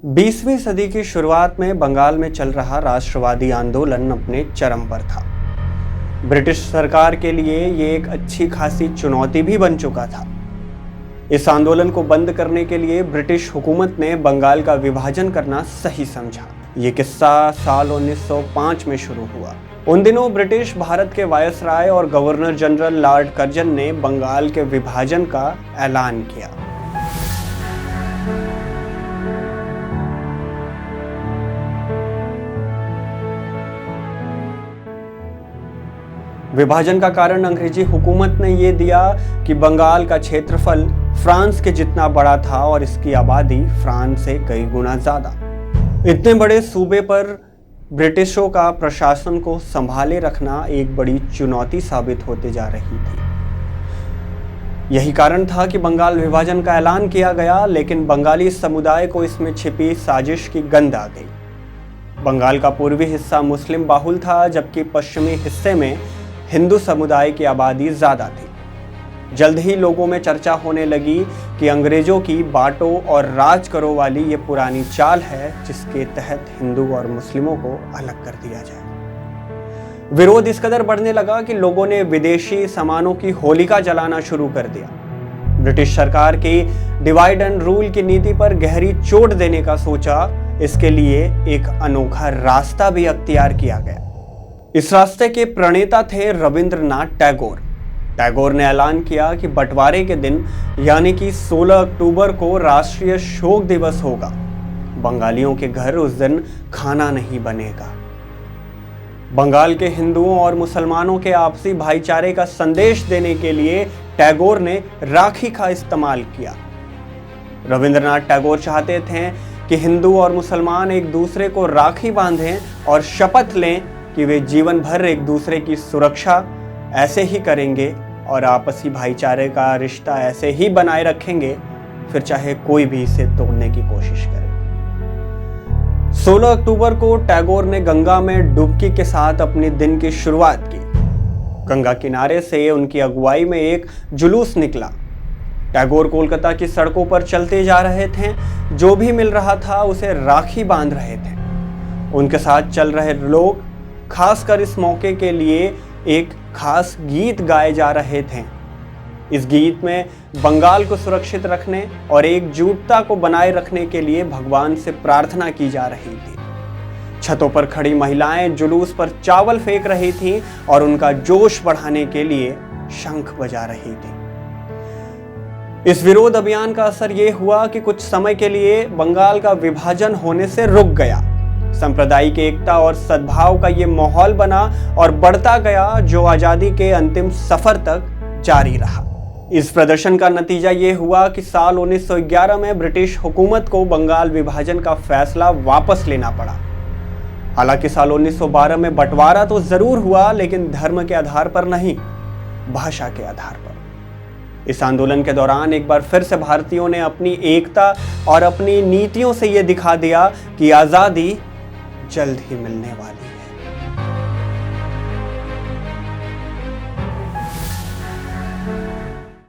20वीं सदी की शुरुआत में बंगाल में चल रहा राष्ट्रवादी आंदोलन अपने चरम पर था। ब्रिटिश सरकार के लिए ये एक अच्छी खासी चुनौती भी बन चुका था। इस आंदोलन को बंद करने के लिए ब्रिटिश हुकूमत ने बंगाल का विभाजन करना सही समझा। ये किस्सा साल 1905 में शुरू हुआ। उन दिनों ब्रिटिश भारत के वायसराय और गवर्नर जनरल लॉर्ड कर्जन ने बंगाल के विभाजन का ऐलान किया। विभाजन का कारण अंग्रेजी हुकूमत ने यह दिया कि बंगाल का क्षेत्रफल फ्रांस के जितना बड़ा था और इसकी आबादी फ्रांस से कई गुना ज्यादा। इतने बड़े सूबे पर ब्रिटिशों का प्रशासन को संभाले रखना एक बड़ी चुनौती साबित होते जा रही थी। यही कारण था कि बंगाल विभाजन का ऐलान किया गया, लेकिन बंगाली समुदाय को इसमें छिपी साजिश की गंध आ गई। बंगाल का पूर्वी हिस्सा मुस्लिम बाहुल था, जबकि पश्चिमी हिस्से में हिंदू समुदाय की आबादी ज्यादा थी। जल्द ही लोगों में चर्चा होने लगी कि अंग्रेजों की बांटो और राज करो वाली ये पुरानी चाल है, जिसके तहत हिंदू और मुस्लिमों को अलग कर दिया जाए। विरोध इस कदर बढ़ने लगा कि लोगों ने विदेशी सामानों की होलिका जलाना शुरू कर दिया। ब्रिटिश सरकार की डिवाइड एंड रूल की नीति पर गहरी चोट देने का सोचा। इसके लिए एक अनोखा रास्ता भी अख्तियार किया गया। इस रास्ते के प्रणेता थे रविंद्रनाथ टैगोर। टैगोर ने ऐलान किया कि बंटवारे के दिन यानी कि 16 अक्टूबर को राष्ट्रीय शोक दिवस होगा। बंगालियों के घर उस दिन खाना नहीं बनेगा। बंगाल के हिंदुओं और मुसलमानों के आपसी भाईचारे का संदेश देने के लिए टैगोर ने राखी का इस्तेमाल किया। रविंद्रनाथ टैगोर चाहते थे कि हिंदू और मुसलमान एक दूसरे को राखी बांधें और शपथ लें कि वे जीवन भर एक दूसरे की सुरक्षा ऐसे ही करेंगे और आपसी भाईचारे का रिश्ता ऐसे ही बनाए रखेंगे, फिर चाहे कोई भी इसे तोड़ने की कोशिश करे। 16 अक्टूबर को टैगोर ने गंगा में डुबकी के साथ अपने दिन की शुरुआत की। गंगा किनारे से उनकी अगुवाई में एक जुलूस निकला। टैगोर कोलकाता की सड़कों पर चलते जा रहे थे। जो भी मिल रहा था उसे राखी बांध रहे थे। उनके साथ चल रहे लोग खासकर इस मौके के लिए एक खास गीत गाए जा रहे थे। इस गीत में बंगाल को सुरक्षित रखने और एकजुटता को बनाए रखने के लिए भगवान से प्रार्थना की जा रही थी। छतों पर खड़ी महिलाएं जुलूस पर चावल फेंक रही थीं और उनका जोश बढ़ाने के लिए शंख बजा रही थी। इस विरोध अभियान का असर यह हुआ कि कुछ समय के लिए बंगाल का विभाजन होने से रुक गया। सांप्रदायिक एकता और सद्भाव का ये माहौल बना और बढ़ता गया, जो आजादी के अंतिम सफर तक जारी रहा। इस प्रदर्शन का नतीजा ये हुआ कि साल 1911 में ब्रिटिश हुकूमत को बंगाल विभाजन का फैसला वापस लेना पड़ा। हालांकि साल 1912 में बंटवारा तो जरूर हुआ, लेकिन धर्म के आधार पर नहीं, भाषा के आधार पर। इस आंदोलन के दौरान एक बार फिर से भारतीयों ने अपनी एकता और अपनी नीतियों से यह दिखा दिया कि आजादी जल्द ही मिलने वाली।